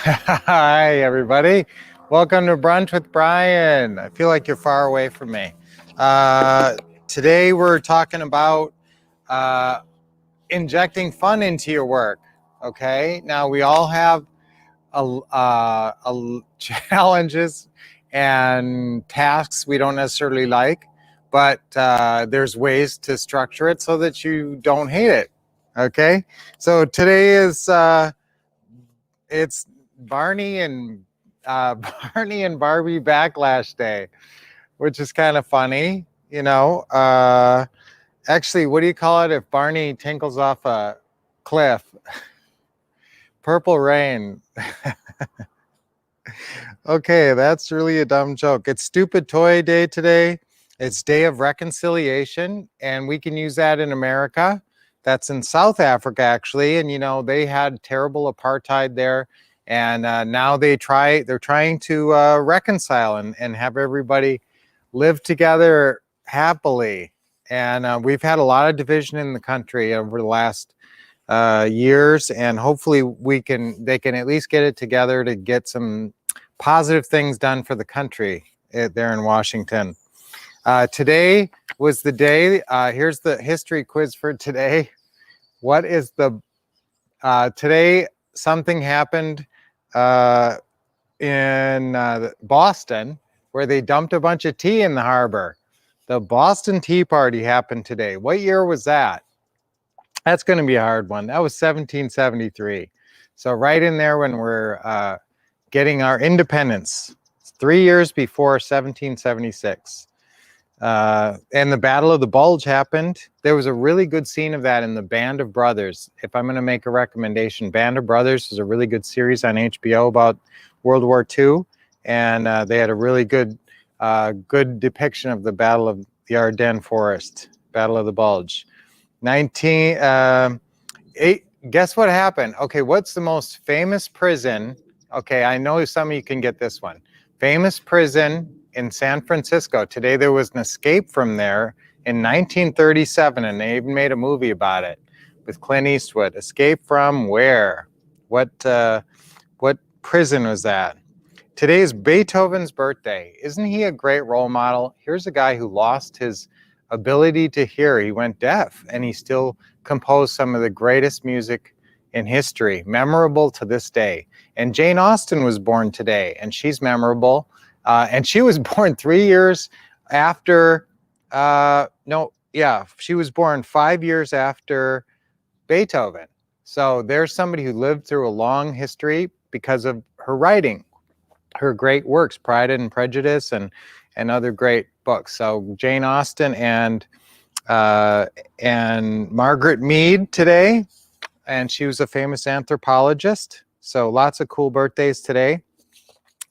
Hi, everybody. Welcome to Brunch with Brian. I feel like you're far away from me. Uh, Today, we're talking about uh, injecting fun into your work. Okay. Now, we all have challenges and tasks we don't necessarily like, but there's ways to structure it so that you don't hate it. Okay. So today is it's Barney and uh, Barney and Barbie Backlash Day, which is kind of funny, you know. Actually, what do you call it if Barney tinkles off a cliff? Purple rain. Okay, that's really a dumb joke. It's Stupid Toy Day today. It's Day of Reconciliation, and we can use that in America. That's in South Africa, actually, and you know they had terrible apartheid there, and now they're trying to reconcile and have everybody live together happily. And we've had a lot of division in the country over the last years, and hopefully they can at least get it together to get some positive things done for the country there in Washington. Today was the day. Here's the history quiz for today. What is the today? Something happened in Boston where they dumped a bunch of tea in the harbor. The Boston Tea Party happened today. What year was that? That's going to be a hard one. That was 1773. So right in there when we're getting our independence, 3 years before 1776. And the Battle of the Bulge happened. There was a really good scene of that in the Band of Brothers. If I'm going to make a recommendation, Band of Brothers is a really good series on HBO about World War II, and they had a really good depiction of the Battle of the Ardennes Forest, Battle of the Bulge. 19 guess what happened? Okay, what's the most famous prison? Okay, I know some of you can get this one. Famous prison in San Francisco. Today there was an escape from there in 1937, and they even made a movie about it with Clint Eastwood. Escape from where? What prison was that? Today is Beethoven's birthday. Isn't he a great role model? Here's a guy who lost his ability to hear. He went deaf, and he still composed some of the greatest music in history, memorable to this day. And Jane Austen was born today, and she's memorable. And she was born 3 years after, she was born 5 years after Beethoven. So there's somebody who lived through a long history because of her writing, her great works, Pride and Prejudice, and other great books. So Jane Austen and Margaret Mead today, and she was a famous anthropologist. So lots of cool birthdays today.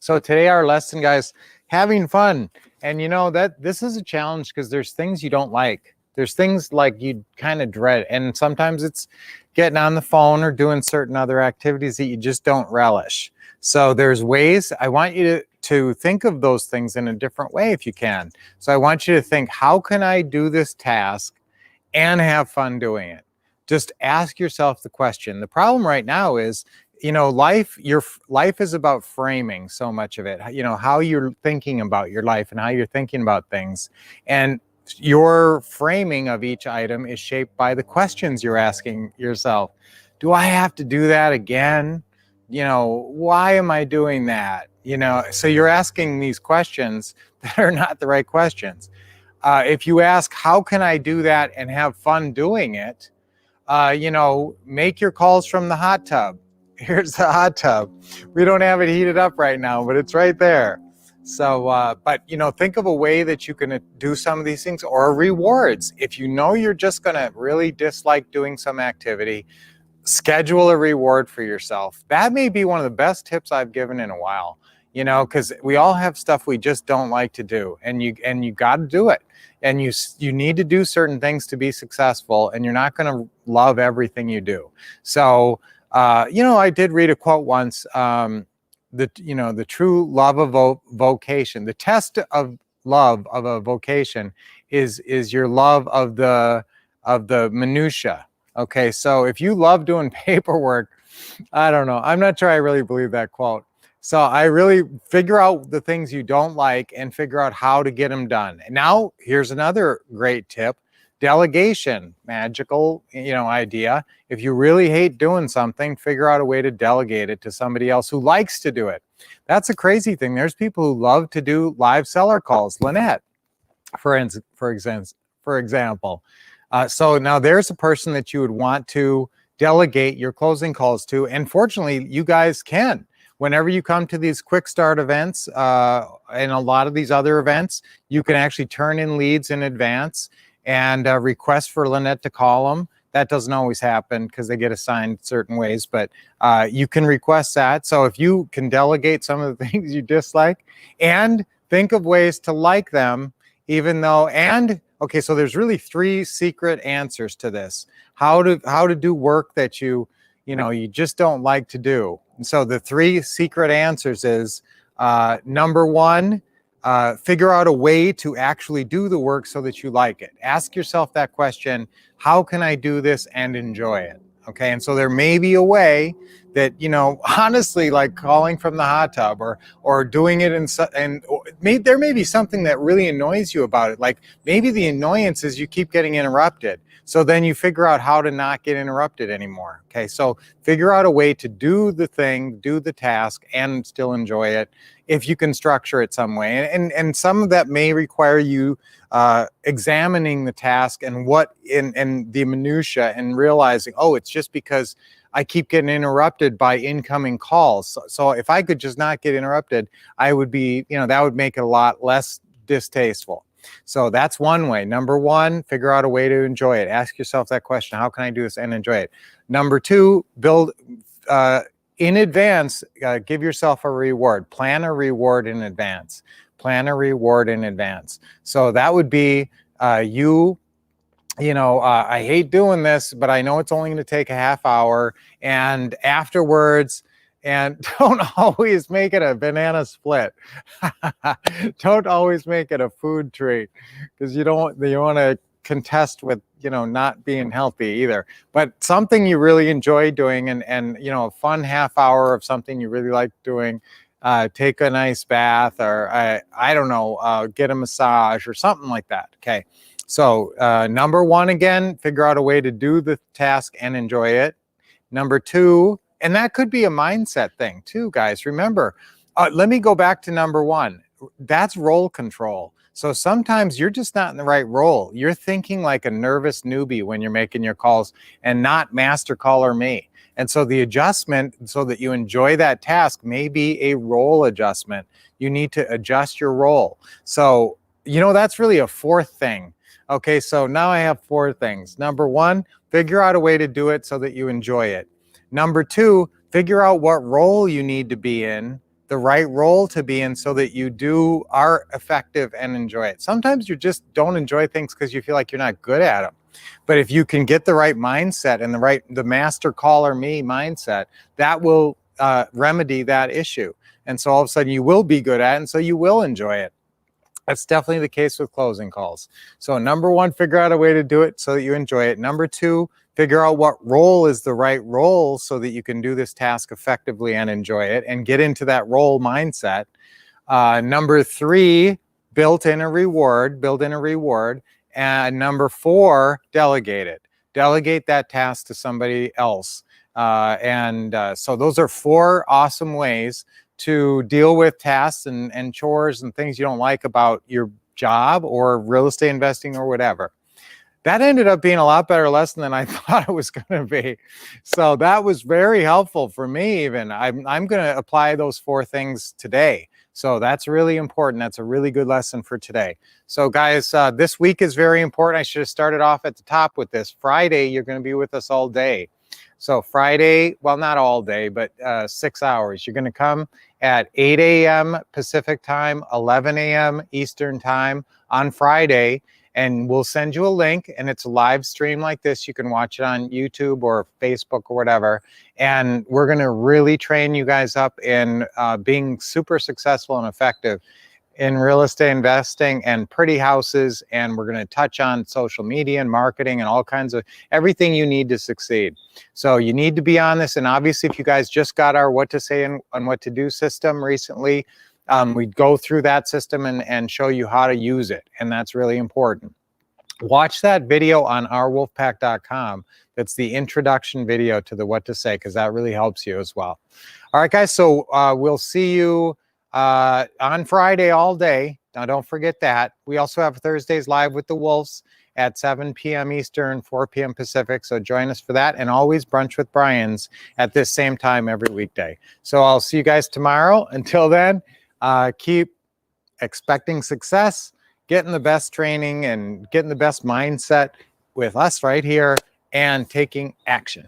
So today our lesson, guys, having fun. And you know that this is a challenge because there's things you don't like. There's things like you kind of dread. And sometimes it's getting on the phone or doing certain other activities that you just don't relish. So there's ways. I want you to think of those things in a different way if you can. So I want you to think, how can I do this task and have fun doing it? Just ask yourself the question. The problem right now is, you know, your life is about framing so much of it, you know, how you're thinking about your life and how you're thinking about things. And your framing of each item is shaped by the questions you're asking yourself. Do I have to do that again? You know, why am I doing that? You know, so you're asking these questions that are not the right questions. If you ask, how can I do that and have fun doing it? You know, make your calls from the hot tub. Here's the hot tub. We don't have it heated up right now, but it's right there. So, but, you know, think of a way that you can do some of these things, or rewards. If you know you're just going to really dislike doing some activity, schedule a reward for yourself. That may be one of the best tips I've given in a while, you know, because we all have stuff we just don't like to do, and you got to do it. And you need to do certain things to be successful, and you're not going to love everything you do. So, you know, I did read a quote once, the true love of vocation, the test of love of a vocation is your love of the minutia. Okay, so if you love doing paperwork, I don't know. I'm not sure I really believe that quote. So I really figure out the things you don't like and figure out how to get them done. And now here's another great tip. Delegation, magical, idea. If you really hate doing something, figure out a way to delegate it to somebody else who likes to do it. That's a crazy thing. There's people who love to do live seller calls. Lynette, for example. So now there's a person that you would want to delegate your closing calls to. And fortunately, you guys can. Whenever you come to these quick start events and a lot of these other events, you can actually turn in leads in advance and request for Lynette to call them. That doesn't always happen because they get assigned certain ways, but you can request that. So if you can delegate some of the things you dislike and think of ways to like them, even though, and okay, so there's really 3 secret answers to this. How to do work that you just don't like to do. And so the 3 secret answers is number 1, figure out a way to actually do the work so that you like it. Ask yourself that question, how can I do this and enjoy it? Okay, and so there may be a way that, honestly, like calling from the hot tub or doing it there may be something that really annoys you about it. Like maybe the annoyance is you keep getting interrupted. So then you figure out how to not get interrupted anymore. Okay, so figure out a way to do the thing, do the task, and still enjoy it if you can structure it some way. And some of that may require you examining the task and the minutia and realizing, oh, it's just because I keep getting interrupted by incoming calls. So if I could just not get interrupted, I would be, that would make it a lot less distasteful. So that's one way. Number 1, figure out a way to enjoy it. Ask yourself that question, how can I do this and enjoy it? Number 2, build in advance, give yourself a reward. Plan a reward in advance. Plan a reward in advance. So that would be I hate doing this, but I know it's only going to take a half hour. And afterwards, and don't always make it a banana split. Don't always make it a food treat because you want to contest with, not being healthy either. But something you really enjoy doing and a fun half hour of something you really like doing. Take a nice bath or I don't know, get a massage or something like that. Okay. So number 1, again, figure out a way to do the task and enjoy it. Number 2, and that could be a mindset thing too, guys. Remember, let me go back to number 1. That's role control. So sometimes you're just not in the right role. You're thinking like a nervous newbie when you're making your calls and not master caller me. And so the adjustment so that you enjoy that task may be a role adjustment. You need to adjust your role. So, that's really a 4th thing. Okay, so now I have 4 things. Number 1, figure out a way to do it so that you enjoy it. Number 2, figure out what role you need to be in, the right role to be in so that you are effective and enjoy it. Sometimes you just don't enjoy things because you feel like you're not good at them. But if you can get the right mindset and the master caller me mindset, that will remedy that issue. And so all of a sudden you will be good at it, and so you will enjoy it. That's definitely the case with closing calls. So number 1, figure out a way to do it so that you enjoy it. Number 2, figure out what role is the right role so that you can do this task effectively and enjoy it and get into that role mindset. Number 3, build in a reward. And number 4, delegate it. Delegate that task to somebody else. So those are 4 awesome ways to deal with tasks and chores and things you don't like about your job or real estate investing or whatever. That ended up being a lot better lesson than I thought it was going to be. So that was very helpful for me even. I'm going to apply those 4 things today. So that's really important. That's a really good lesson for today. So guys, this week is very important. I should have started off at the top with this. Friday, you're going to be with us all day. So Friday, well, not all day, but 6 hours. You're going to come at 8 a.m. Pacific time, 11 a.m. Eastern time on Friday, and we'll send you a link, and it's a live stream like this. You can watch it on YouTube or Facebook or whatever, and we're going to really train you guys up in being super successful and effective in real estate investing and pretty houses. And we're going to touch on social media and marketing and all kinds of everything you need to succeed. So you need to be on this. And obviously, if you guys just got our what to say and what to do system recently, we go through that system and show you how to use it. And that's really important. Watch that video on ourwolfpack.com. That's the introduction video to the what to say, because that really helps you as well. All right, guys. So we'll see you on Friday all day. Now, don't forget that. We also have Thursdays live with the Wolves at 7 p.m. Eastern, 4 p.m. Pacific. So join us for that. And always brunch with Brian's at this same time every weekday. So I'll see you guys tomorrow. Until then, keep expecting success, getting the best training and getting the best mindset with us right here, and taking action.